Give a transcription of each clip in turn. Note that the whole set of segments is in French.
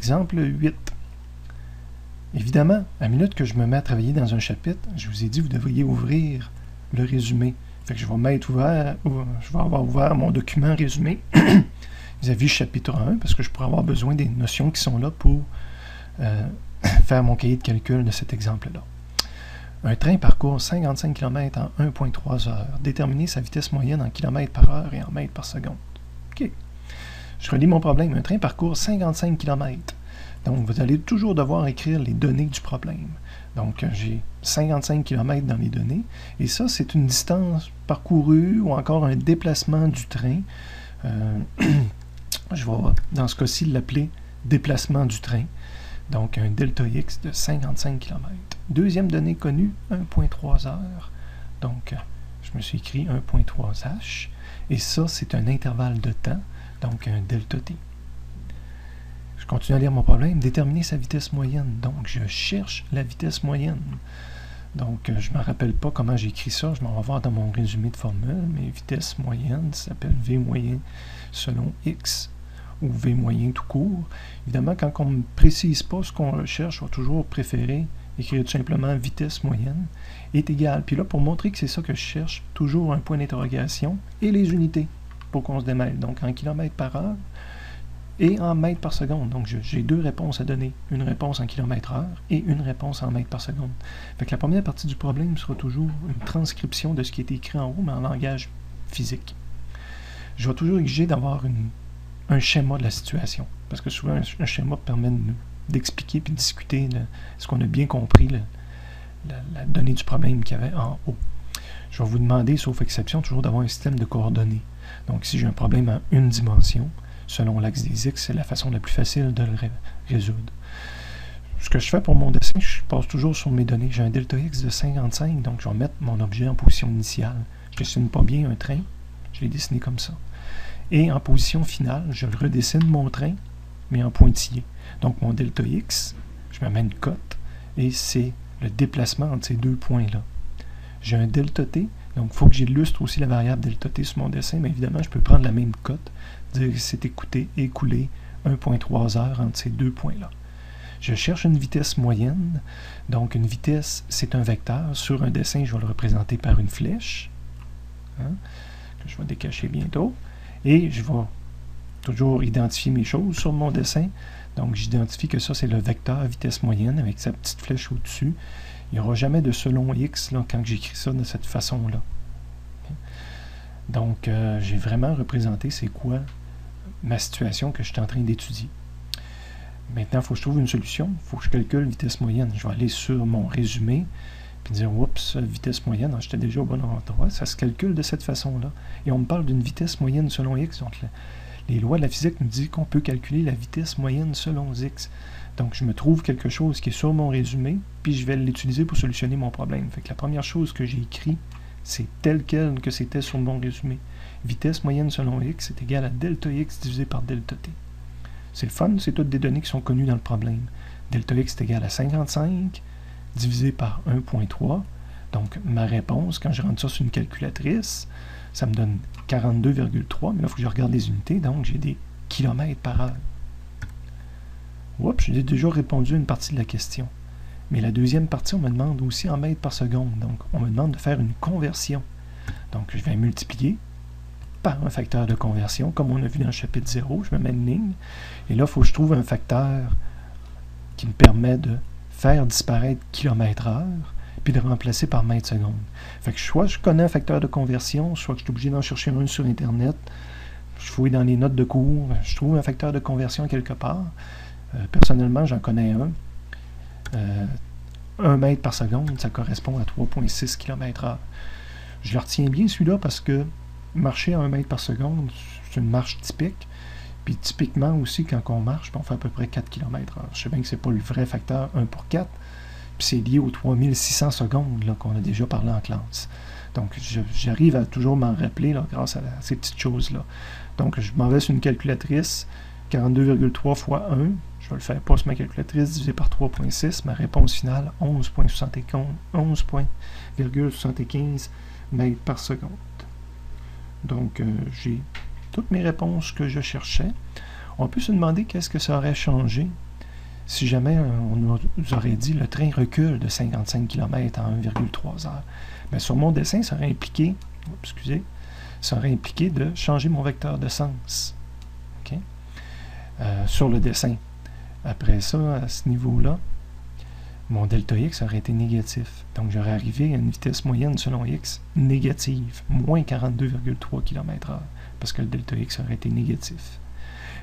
Exemple 8. Évidemment, à la minute que je me mets à travailler dans un chapitre, je vous ai dit, vous devriez ouvrir le résumé. Fait que je vais avoir ouvert mon document résumé vis-à-vis chapitre 1, parce que je pourrais avoir besoin des notions qui sont là pour faire mon cahier de calcul de cet exemple-là. Un train parcourt 55 km en 1,3 heures. Déterminer sa vitesse moyenne en km par heure et en mètres par seconde. OK. Je relis mon problème. Un train parcourt 55 km. Donc, vous allez toujours devoir écrire les données du problème. Donc, j'ai 55 km dans les données. Et ça, c'est une distance parcourue ou encore un déplacement du train. Je vais, dans ce cas-ci, l'appeler déplacement du train. Donc, un delta X de 55 km. Deuxième donnée connue, 1,3 heures. Donc, je me suis écrit 1,3 H. Et ça, c'est un intervalle de temps, donc un delta T. Je continue à lire mon problème. Déterminer sa vitesse moyenne. Donc, je cherche la vitesse moyenne. Donc, je ne me rappelle pas comment j'ai écrit ça. Je m'en vais voir dans mon résumé de formule. Mais vitesse moyenne, ça s'appelle V moyen selon X. Ou V moyen tout court. Évidemment, quand on ne me précise pas ce qu'on recherche, je vais toujours préférer écrire tout simplement vitesse moyenne est égale. Puis là, pour montrer que c'est ça que je cherche, toujours un point d'interrogation et les unités pour qu'on se démêle. Donc, en kilomètres par heure et en mètres par seconde. Donc, j'ai deux réponses à donner. Une réponse en kilomètres heure et une réponse en mètres par seconde. Fait que la première partie du problème sera toujours une transcription de ce qui est écrit en haut, mais en langage physique. Je vais toujours exiger d'avoir un schéma de la situation. Parce que souvent, un schéma permet d'expliquer et de discuter ce qu'on a bien compris, la donnée du problème qu'il y avait en haut. Je vais vous demander, sauf exception, toujours d'avoir un système de coordonnées. Donc, si j'ai un problème en une dimension, selon l'axe des X, c'est la façon la plus facile de le résoudre. Ce que je fais pour mon dessin, je passe toujours sur mes données. J'ai un delta X de 55, donc je vais mettre mon objet en position initiale. Je ne dessine pas bien un train, je l'ai dessiné comme ça. Et en position finale, je redessine mon train, mais en pointillé. Donc, mon delta X, je me mets une cote, et c'est le déplacement entre ces deux points-là. J'ai un delta T, donc il faut que j'illustre aussi la variable delta T sur mon dessin, mais évidemment, je peux prendre la même cote, dire que c'est écoulé 1,3 heures entre ces deux points-là. Je cherche une vitesse moyenne, donc une vitesse, c'est un vecteur. Sur un dessin, je vais le représenter par une flèche, que je vais décacher bientôt. Et je vais toujours identifier mes choses sur mon dessin. Donc, j'identifie que ça, c'est le vecteur vitesse moyenne avec sa petite flèche au-dessus. Il n'y aura jamais de selon X là, quand j'écris ça de cette façon-là. Donc, j'ai vraiment représenté c'est quoi ma situation que je suis en train d'étudier. Maintenant, il faut que je trouve une solution. Il faut que je calcule vitesse moyenne. Je vais aller sur mon résumé puis dire, oups, vitesse moyenne, j'étais déjà au bon endroit. Ça se calcule de cette façon-là. Et on me parle d'une vitesse moyenne selon X. Donc, les lois de la physique nous disent qu'on peut calculer la vitesse moyenne selon X. Donc, je me trouve quelque chose qui est sur mon résumé, puis je vais l'utiliser pour solutionner mon problème. Fait que la première chose que j'ai écrit, c'est tel quel que c'était sur mon résumé. Vitesse moyenne selon X est égale à delta X divisé par delta T. C'est le fun, c'est toutes des données qui sont connues dans le problème. Delta X est égal à 55 divisé par 1,3. Donc, ma réponse, quand je rentre ça sur une calculatrice, ça me donne 42,3. Mais là, il faut que je regarde les unités. Donc, j'ai des kilomètres par heure. Oups, j'ai déjà répondu à une partie de la question. Mais la deuxième partie, on me demande aussi en mètres par seconde. Donc, on me demande de faire une conversion. Donc, je vais multiplier par un facteur de conversion, comme on a vu dans le chapitre 0. Je me mets une ligne. Et là, il faut que je trouve un facteur qui me permet de faire disparaître kilomètre-heure, puis de remplacer par mètre seconde. Fait que soit je connais un facteur de conversion, soit que je suis obligé d'en chercher un sur Internet, je fouille dans les notes de cours, je trouve un facteur de conversion quelque part. Personnellement, j'en connais un. 1 mètre par seconde, ça correspond à 3,6 km/h. Je le retiens bien celui-là parce que marcher à 1 mètre par seconde, c'est une marche typique. Puis typiquement aussi, quand on marche, on fait à peu près 4 km/h. Je sais bien que ce n'est pas le vrai facteur 1 pour 4, puis c'est lié aux 3600 secondes qu'on a déjà parlé en classe. Donc, j'arrive à toujours m'en rappeler là, grâce à ces petites choses-là. Donc, je m'en vais sur une calculatrice, 42,3 fois 1, je vais le faire pas sur ma calculatrice, divisé par 3,6, ma réponse finale, 11,75 mètres par seconde. Donc, j'ai toutes mes réponses que je cherchais. On peut se demander qu'est-ce que ça aurait changé si jamais on nous aurait dit le train recule de 55 km en 1,3 heures, bien, sur mon dessin, ça aurait impliqué, de changer mon vecteur de sens. Okay? Sur le dessin. Après ça, à ce niveau-là, mon delta x aurait été négatif. Donc, j'aurais arrivé à une vitesse moyenne selon x négative, moins 42,3 km/h, parce que le delta x aurait été négatif.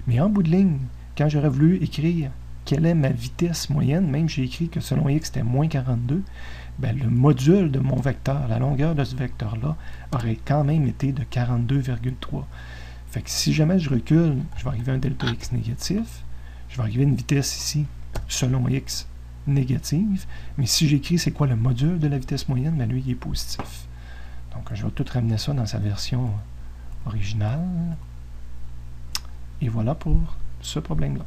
Mais en bout de ligne, quand j'aurais voulu écrire quelle est ma vitesse moyenne, même j'ai écrit que selon x c'était moins 42, ben, le module de mon vecteur, la longueur de ce vecteur-là, aurait quand même été de 42,3. Fait que si jamais je recule, je vais arriver à un delta x négatif, je vais arriver à une vitesse ici, selon x, négative, mais si j'écris c'est quoi le module de la vitesse moyenne, ben lui il est positif. Donc je vais tout ramener ça dans sa version originale. Et voilà pour ce problème-là.